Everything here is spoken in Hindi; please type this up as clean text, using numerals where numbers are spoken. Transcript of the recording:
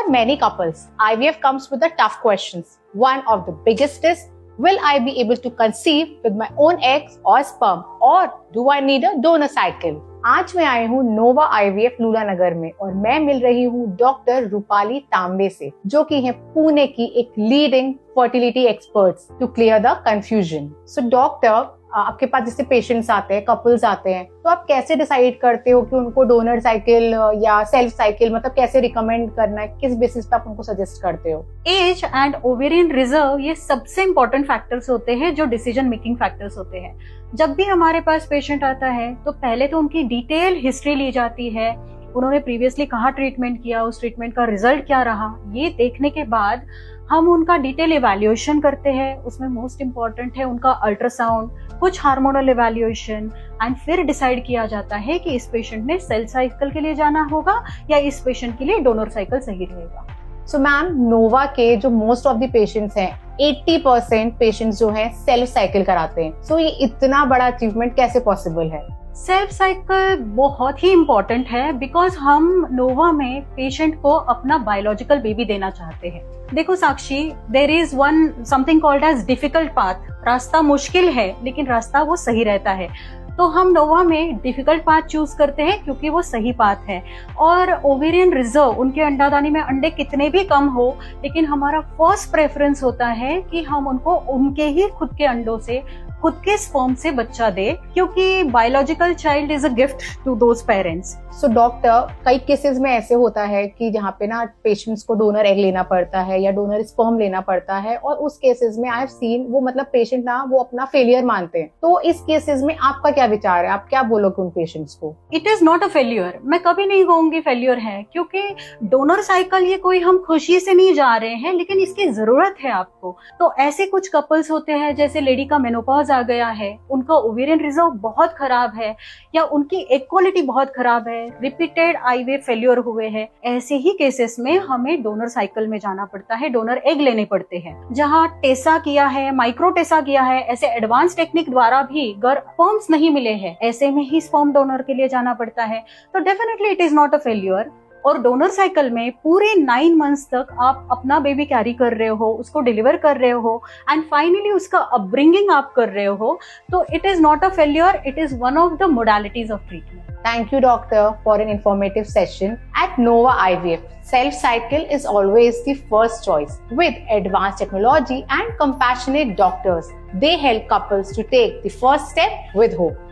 For many couples, IVF comes with the tough questions. One of the biggest is, will I be able to conceive with my own eggs or sperm, or do I need a donor cycle? आज मैं आई हूँ नोवा IVF लूला नगर में और मैं मिल रही हूँ डॉक्टर रूपाली तांबे से, जो कि है पुणे की एक leading fertility experts, to clear the confusion. So doctor, आपके पास जैसे पेशेंट्स आते हैं, कपल्स आते हैं, तो आप कैसे डिसाइड करते हो कि उनको डोनर साइकिल या सेल्फ साइकिल मतलब कैसे रिकमेंड करना है, किस बेसिस पे आप उनको सजेस्ट करते हो? एज एंड ओवेरियन रिजर्व ये सबसे इंपॉर्टेंट फैक्टर्स होते हैं जो डिसीजन मेकिंग फैक्टर्स होते हैं। जब भी हमारे पास पेशेंट आता है तो पहले तो उनकी डिटेल हिस्ट्री ली जाती है, उन्होंने प्रीवियसली कहाँ ट्रीटमेंट किया, उस ट्रीटमेंट का रिजल्ट क्या रहा, ये देखने के बाद हम उनका डिटेल इवैल्यूएशन करते हैं। उसमें मोस्ट इम्पॉर्टेंट है उनका अल्ट्रासाउंड, कुछ हार्मोनल इवैल्यूएशन, एंड फिर डिसाइड किया जाता है कि इस पेशेंट ने सेल साइकिल के लिए जाना होगा या इस पेशेंट के लिए डोनर साइकिल सही रहेगा। सो मैम, नोवा के जो मोस्ट ऑफ द पेशेंट्स हैं, 80% पेशेंट्स जो हैं सेल्फ साइकिल कराते हैं। सो ये इतना बड़ा अचीवमेंट कैसे पॉसिबल है? सेल्फ साइकिल बहुत ही इम्पोर्टेंट है बिकॉज हम नोवा में पेशेंट को अपना बायोलॉजिकल बेबी देना चाहते हैं। देखो Sakshi, there is one something called as difficult path. रास्ता मुश्किल है लेकिन रास्ता वो सही रहता है, तो हम नोवा में डिफिकल्ट पाथ चूज करते हैं क्योंकि वो सही पाथ है। और ओवेरियन रिजर्व, उनके अंडादानी में अंडे कितने भी कम हो, लेकिन हमारा फर्स्ट प्रेफरेंस होता है कि हम उनको उनके ही खुद के अंडों से, खुद के स्पर्म से बच्चा दे, क्योंकि biological child is a gift to those parents. So doctor, कई केसेस में ऐसे होता है कि जहाँ पे ना पेशेंट्स को डोनर एग लेना पड़ता है या डोनर स्पर्म लेना पड़ता है, और उस केसेस में आई हैव सीन वो मतलब पेशेंट ना वो अपना फेलियर मानते हैं। तो इस केसेस में आपका क्या विचार है, आप क्या बोलोगे उन पेशेंट्स को? It is not a failure, मैं कभी नहीं कहूंगी फेल्यूर है, क्योंकि डोनर साइकिल ये कोई हम खुशी से नहीं जा रहे हैं, लेकिन इसकी जरूरत है आपको। तो ऐसे कुछ कपल्स होते हैं, जैसे लेडी का मेनोपॉज आ गया है, उनका ओवेरियन रिजर्व बहुत खराब है या उनकी एग क्वालिटी बहुत खराब है, रिपीटेड आईवीएफ फेल्योर हुए हैं, ऐसे ही केसेस में हमें डोनर साइकिल में जाना पड़ता है, डोनर एग लेने पड़ते हैं। जहां टेसा किया है, माइक्रो टेसा किया है, ऐसे एडवांस टेक्निक द्वारा भी अगर स्पर्म्स नहीं मिले हैं, ऐसे में ही स्पर्म डोनर के लिए जाना पड़ता है। तो definitely it is not a failure. और डोनर साइकिल में पूरे 9 मंथ्स तक आप अपना बेबी कैरी कर रहे हो, उसको डिलीवर कर रहे हो, एंड फाइनली उसका अपब्रिंगिंग आप कर रहे हो, तो it is not a failure, it is one of the modalities of treatment. Thank you, doctor, for an informative session. At Nova IVF, self cycle is always the first choice. With advanced technology and compassionate doctors, they help couples to take the first step with hope.